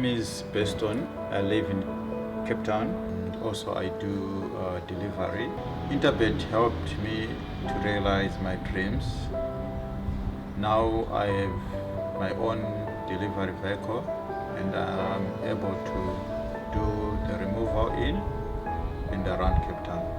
name is Beston. I live in Cape Town. Also, I do delivery. Interbet helped me to realize my dreams. Now I have my own delivery vehicle and I'm able to do the removal in and around Cape Town.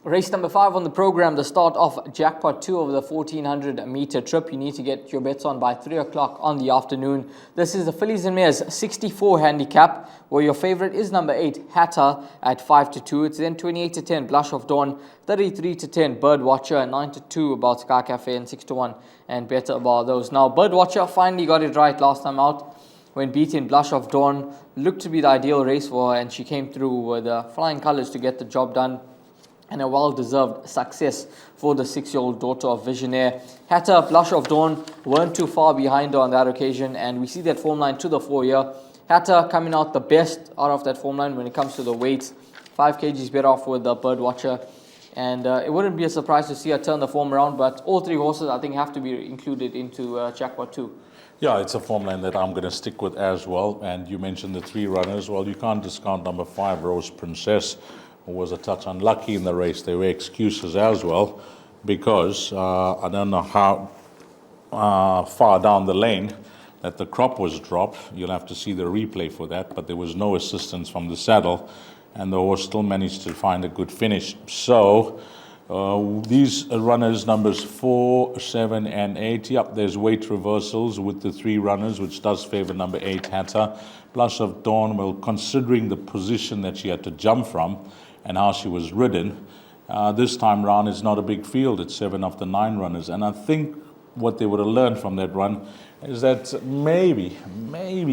Race number 5 on the program, the start of Jackpot 2 over the 1400 meter trip. You need to get your bets on by 3 o'clock on the afternoon. This is the Fillies and Mares 64 handicap, where your favorite is number 8, Hatter, at 5-2. It's then 28-10, Blush of Dawn, 33-10, Birdwatcher, 9-2, About Sky Cafe, and 6-1, and Better About those. Now, Birdwatcher finally got it right last time out when beating Blush of Dawn. Looked to be the ideal race for her, and she came through with flying colours to get the job done. And a well-deserved success for the 6-year-old daughter of Visionaire. Hatter, Blush of Dawn weren't too far behind her on that occasion, and we see that form line to the 4-year. Hatter coming out the best out of that form line when it comes to the weights. 5 kgs better off with the Birdwatcher, and it wouldn't be a surprise to see her turn the form around, but all 3 horses I think have to be included into Jackpot 2. Yeah, it's a form line that I'm going to stick with as well, and you mentioned the 3 runners. Well, you can't discount number 5, Rose Princess, who was a touch unlucky in the race. There were excuses as well, because I don't know how far down the lane that the crop was dropped. You'll have to see the replay for that, but there was no assistance from the saddle, and the horse still managed to find a good finish. So these runners, numbers 4, 7, and 8, yep, there's weight reversals with the 3 runners, which does favor number 8, Hatter. Blush of Dawn, well, considering the position that she had to jump from and how she was ridden, this time round it's not a big field. It's 7 of the 9 runners, and I think what they would have learned from that run is that maybe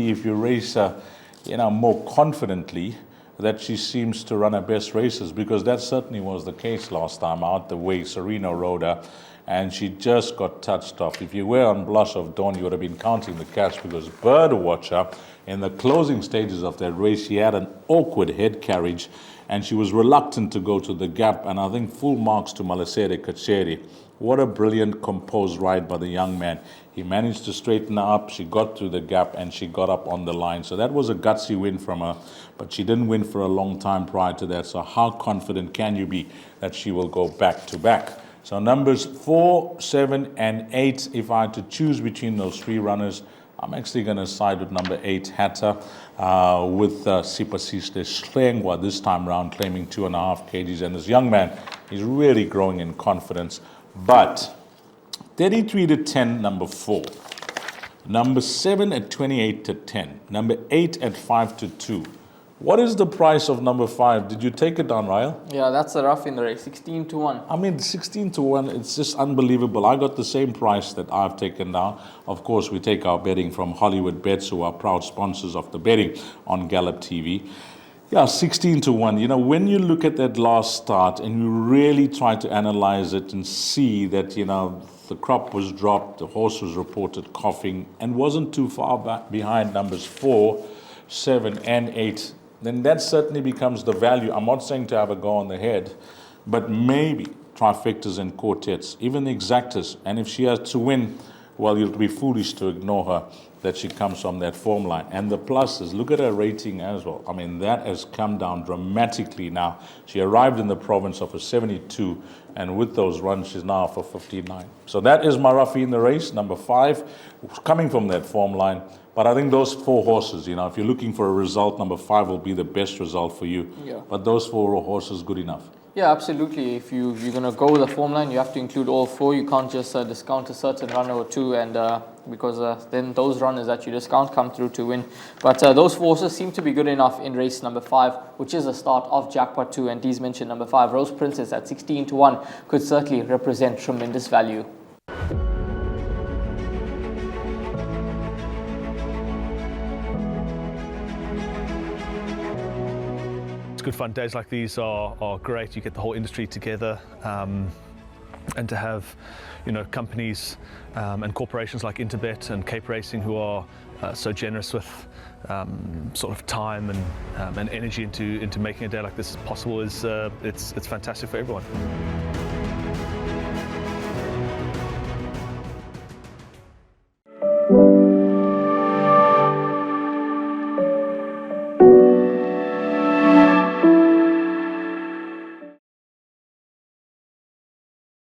if you race her, more confidently, that she seems to run her best races, because that certainly was the case last time out, the way Serena rode her, and she just got touched off. If you were on Blush of Dawn, you would have been counting the cash, because Birdwatcher, in the closing stages of that race, she had an awkward head carriage, and she was reluctant to go to the gap, and I think full marks to Malesere Kacheri. What a brilliant composed ride by the young man. He managed to straighten her up, she got through the gap, and she got up on the line. So that was a gutsy win from her, but she didn't win for a long time prior to that. So how confident can you be that she will go back to back? So numbers 4, 7, and 8, if I had to choose between those 3 runners, I'm actually going to side with number 8, Hatter, with Sipasisle Slengwa this time round, claiming 2.5 kgs. And this young man is really growing in confidence. But 33-10, number 4. Number 7 at 28-10. Number 8 at 5-2. What is the price of number 5? Did you take it down, Ryle? Yeah, that's a rough in the race, 16-1. I mean, 16-1, it's just unbelievable. I got the same price that I've taken down. Of course, we take our betting from Hollywoodbets, who are proud sponsors of the betting on Gallop TV. Yeah, 16-1. When you look at that last start and you really try to analyze it and see that, the crop was dropped, the horse was reported coughing, and wasn't too far back behind numbers 4, 7, and 8, then that certainly becomes the value. I'm not saying to have a go on the head, but maybe trifectas and quartets, even the exactas. And if she has to win, well, you'll be foolish to ignore her, that she comes from that form line. And the pluses, look at her rating as well. I mean, that has come down dramatically now. She arrived in the province of a 72, and with those runs, she's now for 59. So that is my roughie in the race, number 5, coming from that form line. But I think those 4 horses, if you're looking for a result, number 5 will be the best result for you. Yeah. But those 4 horses, good enough. Yeah, absolutely. If you're going to go with the form line, you have to include all 4. You can't just discount a certain runner or 2, and because then those runners that you discount come through to win. But those 4 horses seem to be good enough in race number 5, which is the start of Jackpot 2. And Dee's mentioned number 5, Rose Princess at 16-1, could certainly represent tremendous value. Good fun. Days like these are great. You get the whole industry together, and to have companies and corporations like Interbet and Cape Racing, who are so generous with sort of time and energy into making a day like this possible, is it's fantastic for everyone.